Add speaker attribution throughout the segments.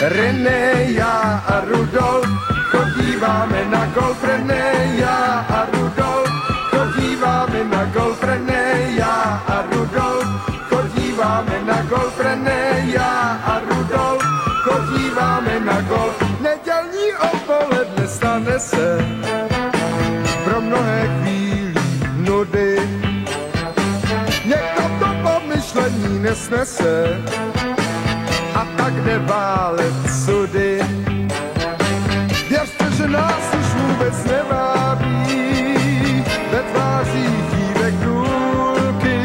Speaker 1: René, já a Rudolf chodíváme na golf. René, já a Rudolf chodíváme na golf. René, já a Rudolf chodíváme na golf. René, já a Rudolf chodíváme na golf. Nedělní odpoledne stane se pro mnohé chvílí nudy. Někdo to pomyšlení nesnese a tak jde válet sudy. Věřte, že nás už vůbec nevábí ve tvářích dívek důlky.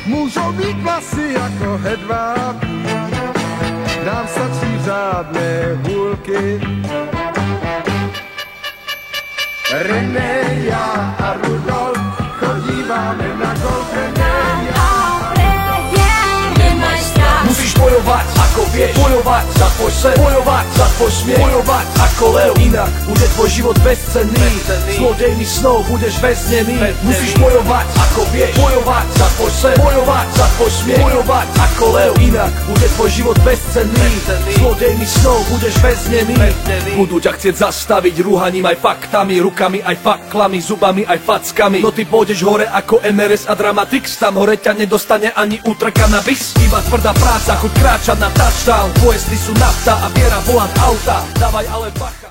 Speaker 1: Můžou mít vlasy jako hedvábí, nám stačí řádné hůlky. René, já a Rudolf chodíváme na golf. René,
Speaker 2: musíš bojovať, ako vieš, bojovať za tvoj sen, bojovať za tvoj smiech, bojovať ako lev, inak bude tvoj život bezcenný. Zlodejmi snov budeš väznený. Musíš bojovať, ako vieš, bojovať za tvoj sen, bojovať za tvoj smiech, bojovať ako lev, inak bude tvoj život bezcenný. Zlodejmi snov budeš väznený. Budú ťa chcieť zastaviť rúhaním aj faktami, rukami aj faklami, zubami aj fackami. No ty pôjdeš hore ako MRS a Dramatix, tam hore ťa nedostane ani ultra cannabis. Iba tvrdá práca, chuť kráčať na touchdown. Tvoje sny sú nafta a viera volant auta. Dávaj ale bacha.